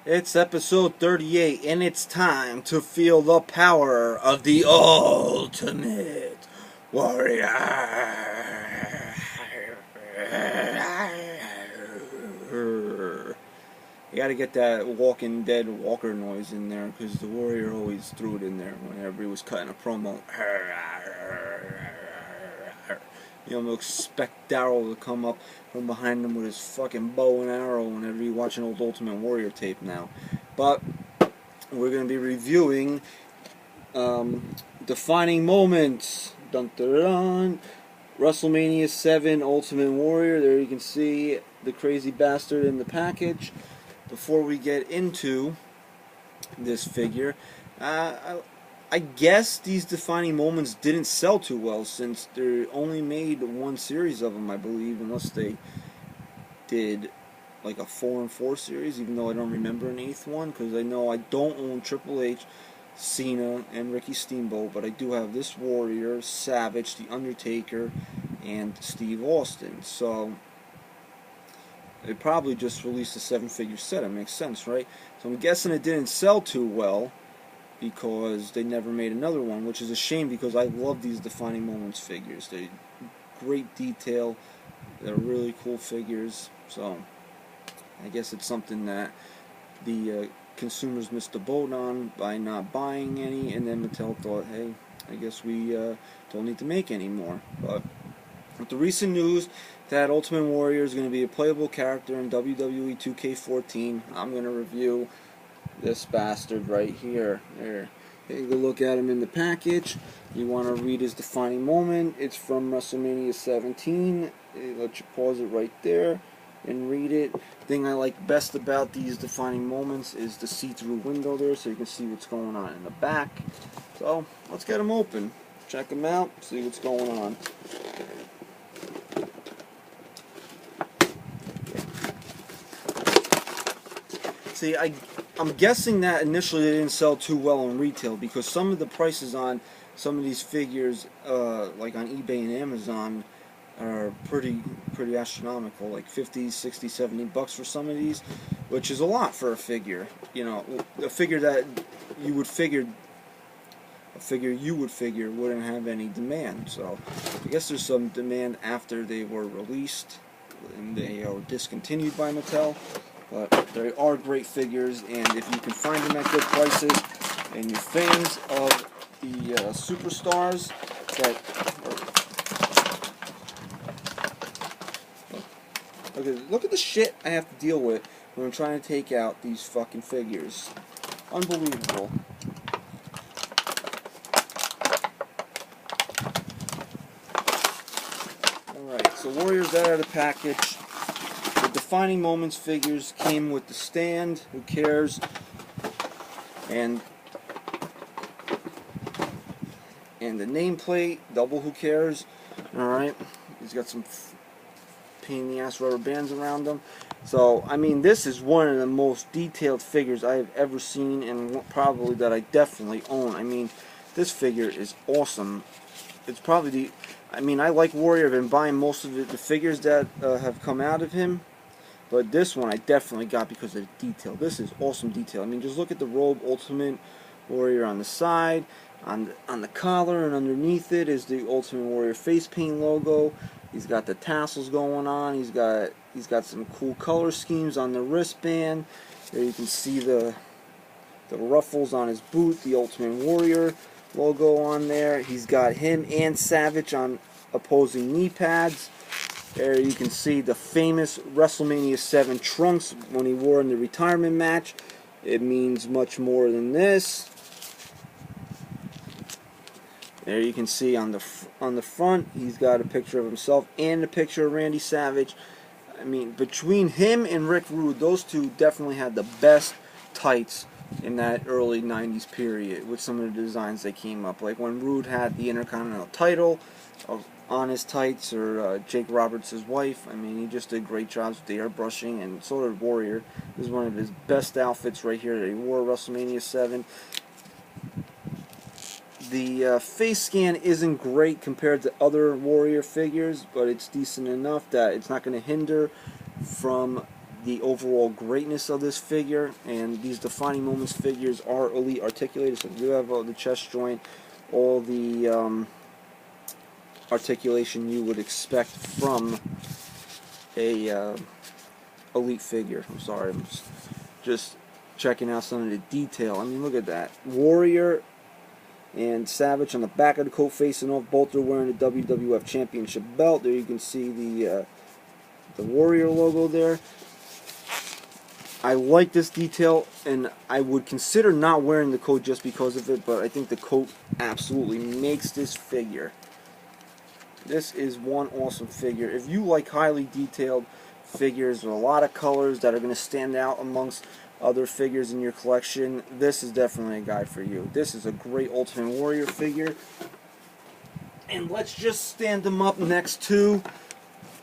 It's episode 38, and it's time to feel the power of the Ultimate Warrior. You gotta get that Walking Dead walker noise in there, because the Warrior always threw it in there whenever he was cutting a promo. You don't expect Daryl to come up from behind him with his fucking bow and arrow whenever you watch an old Ultimate Warrior tape now. But we're going to be reviewing defining moments. Dun, dun, dun. WrestleMania 7 Ultimate Warrior. There you can see the crazy bastard in the package. Before we get into this figure, I guess these defining moments didn't sell too well, since they only made one series of them, I believe, unless they did like a 4 and 4 series, even though I don't remember an 8th one, because I know I don't own Triple H, Cena, and Ricky Steamboat, but I do have this Warrior, Savage, The Undertaker, and Steve Austin. So they probably just released a 7-figure set. It makes sense, right? So I'm guessing it didn't sell too well because they never made another one, which is a shame, because I love these defining moments figures. They're great detail. They're really cool figures. So I guess it's something that the consumers missed the boat on by not buying any, and then Mattel thought, hey, I guess we don't need to make any more. But with the recent news that Ultimate Warrior is going to be a playable character in WWE 2K14, I'm going to review this bastard right here. There. Take a look at him in the package. You want to read his defining moment. It's from WrestleMania 17. Let you pause it right there and read it. The thing I like best about these defining moments is the see-through window there, so you can see what's going on in the back. So let's get them open. Check them out. See what's going on. See, I'm guessing that initially they didn't sell too well in retail, because some of the prices on some of these figures, like on eBay and Amazon, are pretty astronomical, like 50, 60, 70 bucks for some of these, which is a lot for a figure. You know, a figure that you would figure wouldn't have any demand. So I guess there's some demand after they were released and they are discontinued by Mattel. But they are great figures, and if you can find them at good prices, and you're fans of the superstars that are... Okay, look at the shit I have to deal with when I'm trying to take out these fucking figures. Unbelievable. Alright, so Warriors out of the package. Defining Moments figures came with the stand, who cares, and the nameplate, double who cares. Alright, he's got some pain in the ass rubber bands around him. So, I mean, this is one of the most detailed figures I have ever seen, and probably that I definitely own. I mean, this figure is awesome. It's probably the... I mean, I like Warrior. I've been buying most of the figures that have come out of him. But this one I definitely got because of the detail. This is awesome detail. I mean, just look at the robe, Ultimate Warrior on the side, on the collar, and underneath it is the Ultimate Warrior face paint logo. He's got the tassels going on. He's got some cool color schemes on the wristband. There you can see the ruffles on his boot, the Ultimate Warrior logo on there. He's got him and Savage on opposing knee pads. There you can see the famous WrestleMania 7 trunks when he wore in the retirement match. It means much more than this. There you can see on the front, he's got a picture of himself and a picture of Randy Savage. I mean, between him and Rick Rude, those two definitely had the best tights in that early 90s period with some of the designs that came up. Like when Rude had the Intercontinental title on his tights, or Jake Roberts' wife. I mean, he just did great jobs with the airbrushing, and so did Warrior. This is one of his best outfits right here that he wore WrestleMania 7. The face scan isn't great compared to other Warrior figures, but it's decent enough that it's not going to hinder from the overall greatness of this figure. And these Defining Moments figures are elite articulated, so you have the chest joint, all the articulation you would expect from a elite figure. I'm sorry, I'm just checking out some of the detail. I mean, look at that. Warrior and Savage on the back of the coat facing off. Both are wearing the WWF Championship belt. There you can see the Warrior logo there. I like this detail, and I would consider not wearing the coat just because of it, but I think the coat absolutely makes this figure. This is one awesome figure. If you like highly detailed figures with a lot of colors that are going to stand out amongst other figures in your collection, this is definitely a guy for you. This is a great Ultimate Warrior figure. And let's just stand them up next to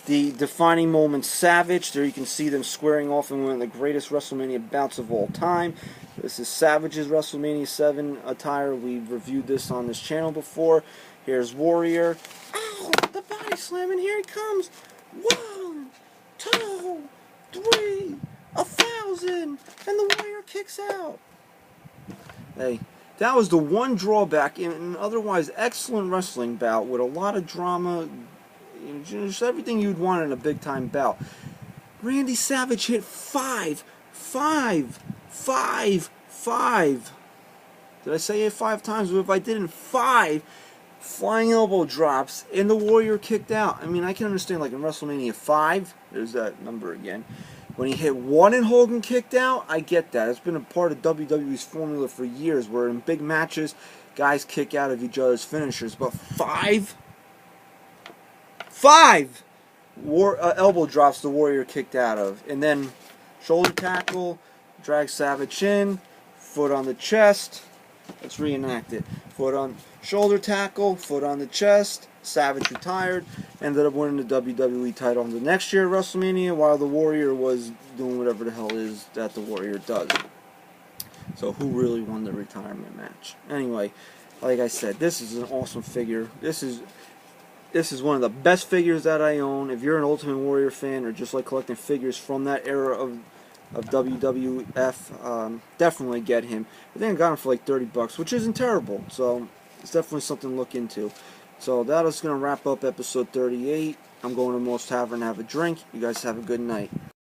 the Defining Moments Savage. There you can see them squaring off in one of the greatest WrestleMania bouts of all time. This is Savage's WrestleMania 7 attire. We've reviewed this on this channel before. Here's Warrior. Ow! The body slam, and here he comes. 1, 2, 3, 1,000, and the Warrior kicks out. Hey, that was the one drawback in an otherwise excellent wrestling bout with a lot of drama, just everything you'd want in a big-time bout. Randy Savage hit 5. Did I say it 5 times? But if I didn't, 5 flying elbow drops, and the Warrior kicked out. I mean, I can understand, like in WrestleMania 5, there's that number again. When he hit 1 and Hogan kicked out, I get that. It's been a part of WWE's formula for years, where in big matches, guys kick out of each other's finishers. But 5 elbow drops the Warrior kicked out of. And then shoulder tackle, drag Savage in, foot on the chest. Let's reenact it. Foot on shoulder tackle, foot on the chest. Savage retired, ended up winning the WWE title the next year at WrestleMania, while the Warrior was doing whatever the hell is that the Warrior does. So who really won the retirement match? Anyway, like I said, this is an awesome figure. This is one of the best figures that I own. If you're an Ultimate Warrior fan or just like collecting figures from that era of WWF, definitely get him. I think I got him for like $30, which isn't terrible. So it's definitely something to look into. So that is going to wrap up episode 38. I'm going to Moe's Tavern to have a drink. You guys have a good night.